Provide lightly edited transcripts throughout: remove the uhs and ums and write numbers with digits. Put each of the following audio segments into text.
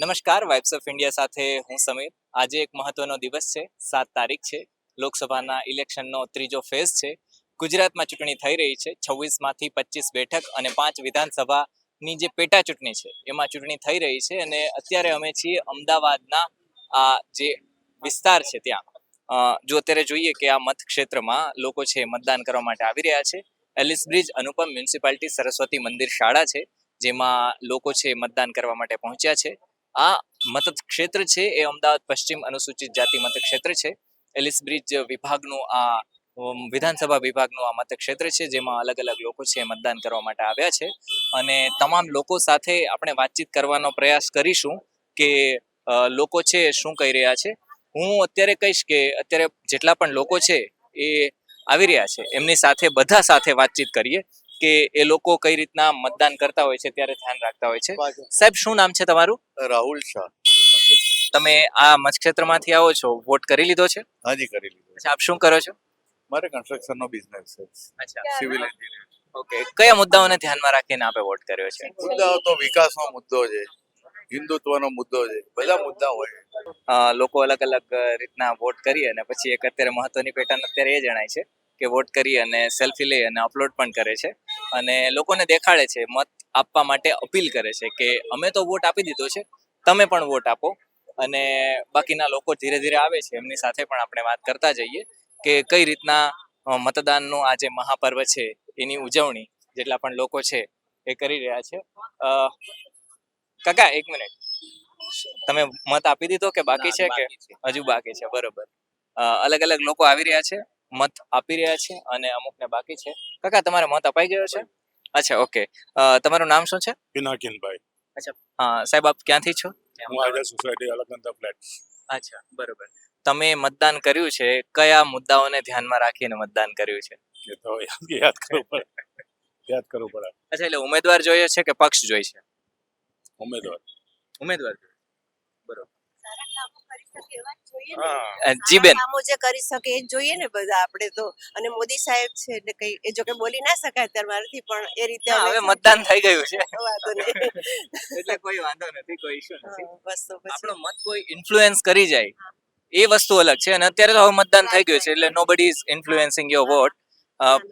નમસ્કાર, vibes of India સાથે હું સમીર. આજે એક મહત્વનો દિવસ છે, 7 તારીખ છે. લોકસભાના ઇલેક્શનનો ત્રીજો ફેઝ છે. ગુજરાતમાં ચૂંટણી થઈ રહી છે. 26માંથી 25 બેઠક અને 5 વિધાનસભાની જે પેટા ચૂંટણી છે એમાં ચૂંટણી થઈ રહી છે. અને અત્યારે અમે છીએ અમદાવાદના આ જે વિસ્તાર છે ત્યાં. જો અત્યારે જોઈએ કે આ મતક્ષેત્રમાં લોકો છે મતદાન કરવા માટે આવી રહ્યા છે. એલિસ બ્રિજ અનુપમ મ્યુનિસિપાલિટી સરસ્વતી મંદિર શાળા છે, જેમાં લોકો છે મતદાન કરવા માટે પહોંચ્યા છે. આ મતક્ષેત્ર છે એ અમદાવાદ પશ્ચિમ અનુસૂચિત જાતિ મતક્ષેત્ર છે. એલિસ બ્રિજ વિભાગનું આ વિધાનસભા વિભાગનું આ મતક્ષેત્ર છે, જેમાં અલગ અલગ લોકો છે મતદાન કરવા માટે આવ્યા છે. અને તમામ લોકો સાથે આપણે વાતચીત કરવાનો પ્રયાસ કરીશું કે લોકો છે શું કહી રહ્યા છે. હું અત્યારે કહીશ કે અત્યારે જેટલા પણ લોકો છે એ આવી રહ્યા છે એમની સાથે બધા સાથે વાતચીત કરીએ કે એ લોકો કઈ રીતના મતદાન કરતા હોય છે, ત્યારે ધ્યાન રાખતા હોય છે. સાહેબ, શું નામ છે તમારું? રાહુલ શાહ. તમે આ મતક્ષેત્રમાંથી આવો છો, વોટ કરી લીધો છે? હાજી, કરી લીધો. અચ્છા, આપ શું કરો છો? મારે કન્સ્ટ્રક્શન નો બિઝનેસ છે. અચ્છા, સિવિલ એન્જિનિયર. ઓકે. કયા મુદ્દાઓને ધ્યાનમાં રાખીને આપે વોટ કર્યો છે? મુદ્દાઓ તો વિકાસનો મુદ્દો છે, હિન્દુત્વનો મુદ્દો છે, બધા મુદ્દા હોય. લોકો અલગ અલગ રીતના વોટ કરી અને પછી એક અત્યારે મહત્વની પેટર્ન અત્યારે એ જણાય છે કે વોટ કરી અને સેલ્ફી લઈ અને અપલોડ પણ કરે છે અને લોકોને દેખાડે છે, મત આપવા માટે અપીલ કરે છે કે અમે તો વોટ આપી દીધો છે, તમે પણ વોટ આપો. અને બાકીના લોકો ધીરે ધીરે આવે છે, એમની સાથે પણ આપણે વાત કરતા જઈએ કે કઈ રીતના મતદાનનું આ જે મહાપર્વ છે એની ઉજવણી જેટલા પણ લોકો છે એ કરી રહ્યા છે. કાકા, એક મિનિટ, તમે મત આપી દીધો કે બાકી છે કે હજુ બાકી છે? બરોબર. અલગ અલગ લોકો આવી રહ્યા છે, મત આપી રહ્યા છે અને અમુકને બાકી છે. કાકા, તમારે મત અપાઈ ગયો છે? અચ્છા, ઓકે. તમારું નામ શું છે? પિનાકિનભાઈ. અચ્છા, હા સાહેબ, આપ ક્યાંથી છો? હું આજા સોસાયટી અલકનંદા ફ્લેટ. અચ્છા, બરોબર. તમે મતદાન કર્યું છે, કયા મુદ્દાઓને ધ્યાનમાં રાખીને મતદાન કર્યું છે? એ તો યાદ કરવું પડે. યાદ કરવું પડે. અચ્છા, એટલે ઉમેદવાર જોઈએ છે કે પક્ષ જોઈ છે? ઉમેદવાર. ઉમેદવાર. બરોબર. હા. જી બેન. કામો જે કરી શકે એ જોઈએ ને બધા આપણે તો. અને મોદી સાહેબ છે એટલે કઈ એ જો કે બોલી ના શકાય અત્યારે મારાથી, પણ એ રીતે હા, અમે હવે મતદાન થઈ ગયું છે વાંધો નહીં. એટલે કોઈ વાંધો નથી, કોઈ ઇશ્યુ નથી. બસ તો પછી આપણો મત કોઈ ઇન્ફ્લુએન્સ કરી જાય એ વસ્તુ અલગ છે, અને અત્યારે તો હવે મતદાન થઈ ગયું છે એટલે નોબડી ઇઝ ઇન્ફ્લુએન્સિંગ યોર વોટ.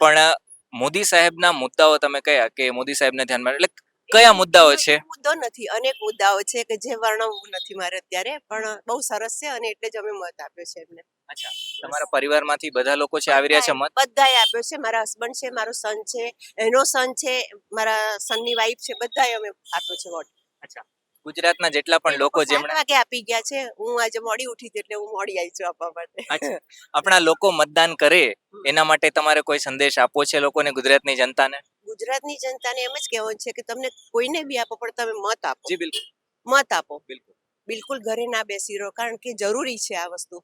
પણ મોદી સાહેબના મુદ્દાઓ તમે કયા કે મોદી સાહેબને ધ્યાનમાં, એટલે કયા મુદ્દાઓ છે? મુદ્દો નથી, અનેક મુદ્દાઓ છે કે જે વર્ણવવું નથી મારે અત્યારે, પણ બહુ સરસ છે અને એટલે જ અમે મત આપ્યો છે એમને. અચ્છા, તમારા પરિવારમાંથી બધા લોકો છે આવી રહ્યા છે મત? બધાએ આપ્યો છે. મારા હસબન્ડ છે, મારો સન છે, એનો સન છે, મારા સનની વાઈફ છે, બધાએ અમે આપ્યો છે વોટ. અચ્છા, ગુજરાતના જેટલા પણ લોકો 7 જેમણે વાગે આપી ગયા છે. હું આજે મોડી ઉઠી હતી એટલે હું મોડી આવી છું આપવા માટે. અચ્છા, આપણા લોકો મતદાન કરે એના માટે તમારે કોઈ સંદેશ આપવો છે લોકોને, ગુજરાતની જનતાને? ગુજરાતની જનતાને એમ જ કહેવાનું છે કે તમને કોઈને બી આપો પણ તમે મત આપો. જી બિલકુલ. મત આપો. બિલકુલ. બિલકુલ ઘરે ના બેસી રહો, કારણ કે જરૂરી છે આ વસ્તુ.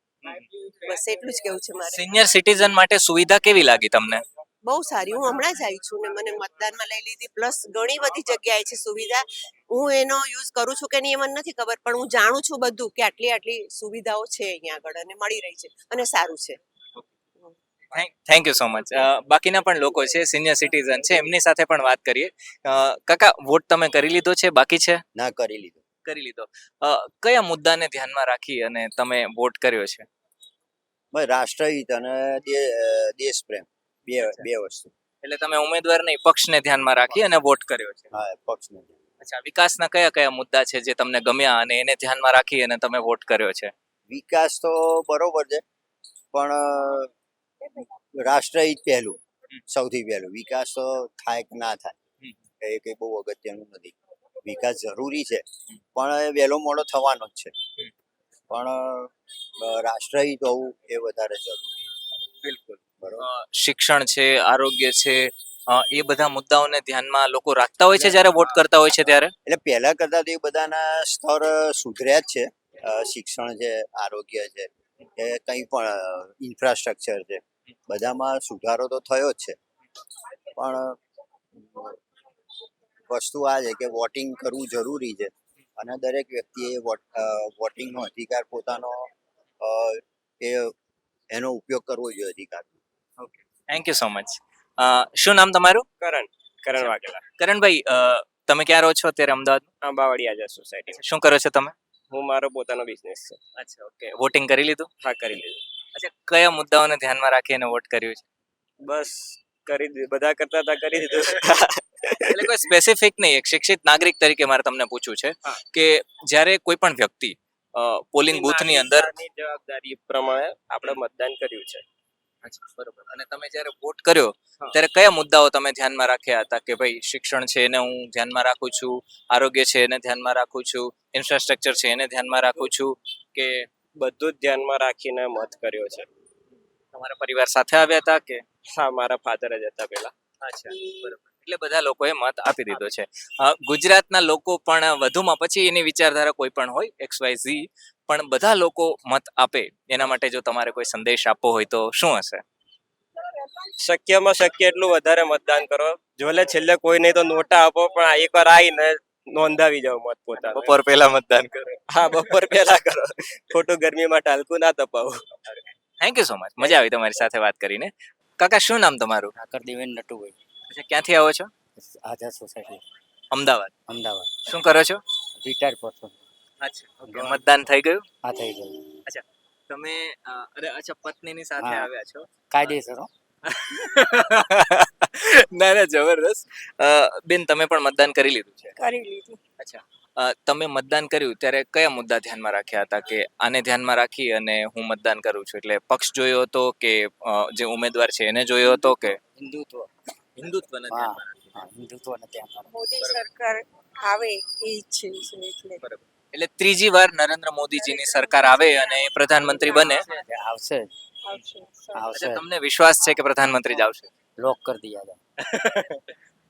બસ એટલું જ કેવું છે મારે. સિનિયર સિટીઝન માટે સુવિધા કેવી લાગી તમને? બહુ સારી. હું હમણાં જ આવી છું ને મને મતદાનમાં લઈ લીધી, પ્લસ ઘણી બધી જગ્યાએ છે સુવિધા. હું એનો યુઝ કરું છું કે નહીં એ મને નથી ખબર, પણ હું જાણું છું બધું કે આટલી આટલી સુવિધાઓ છે અહીંયા આગળ અને મળી રહી છે અને સારું છે. Thank you so much. બાકીના પણ લોકો છે, સિનિયર સિટીઝન છે, એમની સાથે પણ વાત કરીએ. કાકા, વોટ તમે કરી લીધો છે, બાકી છે? ના, કરી લીધો. કરી લીધો. કયા મુદ્દાને ધ્યાનમાં રાખી અને તમે વોટ કર્યો છે? બસ રાષ્ટ્રહિત અને દેશ પ્રેમ, બે વસ્તુ. એટલે તમે ઉમેદવાર નહીં, પક્ષને ધ્યાનમાં રાખી અને વોટ કર્યો છે. હા, પક્ષને. અચ્છા, વિકાસના કયા કયા મુદ્દા છે જે તમને ગમ્યા અને એને ધ્યાનમાં રાખી અને તમે વોટ કર્યો છે? વિકાસ તો બરોબર છે, પણ રાષ્ટ્રહિત પહેલું, સૌથી પહેલું. વિકાસ તો થાય કે ના થાય એ કઈ બહુ અગત્યનું નથી. વિકાસ જરૂરી છે પણ એ વહેલો મોડો થવાનો જ છે, પણ રાષ્ટ્રહિત હોવું એ વધારે જરૂરી. બિલકુલ. બરોબર. શિક્ષણ છે, આરોગ્ય છે, એ બધા મુદ્દાઓને ધ્યાનમાં લોકો રાખતા હોય છે જ્યારે વોટ કરતા હોય છે ત્યારે? એટલે પહેલા કરતા તો એ બધાના સ્તર સુધર્યા જ છે. શિક્ષણ છે, આરોગ્ય છે, એ કંઈ પણ ઇન્ફ્રાસ્ટ્રક્ચર છે, બધામાં સુધારો તો થયો જ છે. પણ વસ્તુ આ છે કે વોટિંગ કરવું જરૂરી છે અને દરેક વ્યક્તિએ વોટિંગનો અધિકાર પોતાનો એ એનો ઉપયોગ કરવો જોઈએ અધિકાર. Okay, thank you so much. શું નામ તમારું? કરણ વાઘેલા. કરણભાઈ, તમે ક્યાં રહો છો અત્યારે અમદાવાદ? આંબાવાડી આઝાદ સોસાયટી. શું કરો છો તમે? હું મારો પોતાનો બિઝનેસ છે. અચ્છા, ઓકે. વોટિંગ કરી લીધું? હા, કરી લીધું. અચ્છા, કયા મુદ્દાઓને ધ્યાનમાં રાખીને વોટ કર્યું છે? બસ કરી દીધું, બધા કરતા હતા કરી દીધું. એટલે કોઈ સ્પેસિફિક નહીં, એક શિક્ષિત નાગરિક તરીકે મારે તમને પૂછવું છે હા. કે જ્યારે કોઈ પણ વ્યક્તિ પોલિંગ બૂથની અંદર નાગરિકતાની જવાબદારી પ્રમાણે આપણે મતદાન કર્યું છે. બરોબર, અને તમે જ્યારે વોટ કર્યો હા. ત્યારે કયા મુદ્દાઓ તમે ધ્યાનમાં રાખ્યા હતા કે ભાઈ શિક્ષણ છે એને હું ધ્યાનમાં રાખું છું, આરોગ્ય છે એને ધ્યાનમાં રાખું છું, ઇન્ફ્રાસ્ટ્રક્ચર છે એને ધ્યાનમાં રાખું છું, કે બધું જ ધ્યાનમાં રાખીને મત કર્યો છે. તમારા પરિવાર સાથે આવ્યા હતા કે? હા, મારા ફાધર જ હતા પેલા. અચ્છા, બરોબર. એટલે બધા લોકોએ મત આપી દીધો છે. ગુજરાતના લોકો પણ વધુમાં, પછી એની વિચારધારા કોઈ પણ હોય XYZ, પણ બધા લોકો મત આપે એના માટે જો તમારે કોઈ સંદેશ આપવો હોય તો શું હશે? શક્યમાં શક્ય એટલું વધારે મતદાન કરો. જોલે છેલ્લે કોઈ નહીં તો નોટા આપો, પણ આ એકવાર આવીને નોંધાવી જાઓ મત પોતાનો. બપોર પહેલા મતદાન કરો. હા, બપોર પહેલા કરો. ખોટું ગરમીમાં ટાલકું ના તપાવો. Thank you so much. મજા આવી તમારી સાથે વાત કરીને. કાકા, શું નામ તમારું? ઠાકર દેવેન નટુભાઈ, અચ્છા, ક્યાંથી આવો છો? આઝાદ સોસાયટી, અમદાવાદ. અમદાવાદ. શું કરો છો? Retire person. અચ્છા, ઓકે. મતદાન થઈ ગયું? આ થઈ ગયું. તમે અચ્છા, પત્નીની સાથે હા. આવ્યા છો? કાયદેસર હો. ના ના, જબરદસ્ત. બેન, તમે પણ મતદાન કરી લીધું છે? કરી લીધું. તમે મતદાન કર્યું ત્યારે કયા મુદ્દા ધ્યાનમાં રાખ્યા હતા કે આને ધ્યાનમાં રાખી અને હું મતદાન કરું છું? એટલે પક્ષ જોયો હતો કે જે ઉમેદવાર છે એને જોયો હતો કે હિન્દુત્વ. હિન્દુત્વને હા, ધ્યાનમાં રાખી? હા, હિન્દુત્વને ત્યાં મોદી સરકાર આવે એ ઈચ્છે છે એટલે એટલે ત્રીજી વાર નરેન્દ્ર મોદીજીની સરકાર આવે અને એ પ્રધાનમંત્રી બને. આવશે જ, આવશે. આવશે એટલે તમને વિશ્વાસ છે કે પ્રધાનમંત્રી જ આવશે? લોક કરી દિયા હતા.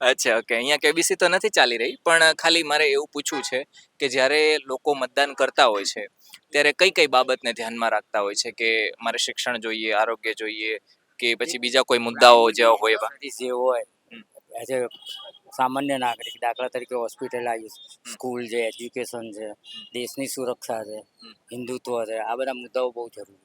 અચ્છા, ઓકે. અહીંયા કેબીસી તો નથી ચાલી રહી, પણ ખાલી મારે એવું પૂછવું છે કે જ્યારે લોકો મતદાન કરતા હોય છે ત્યારે કઈ કઈ બાબતને ધ્યાનમાં રાખતા હોય છે કે મારે શિક્ષણ જોઈએ, આરોગ્ય જોઈએ, કે પછી બીજા કોઈ મુદ્દાઓ જેવા હોય એવા? જે હોય એઝ એ સામાન્ય નાગરિક, દાખલા તરીકે હોસ્પિટલ આવી, સ્કૂલ છે, એજ્યુકેશન છે, દેશની સુરક્ષા છે, હિન્દુત્વ છે, આ બધા મુદ્દાઓ બહુ જરૂરી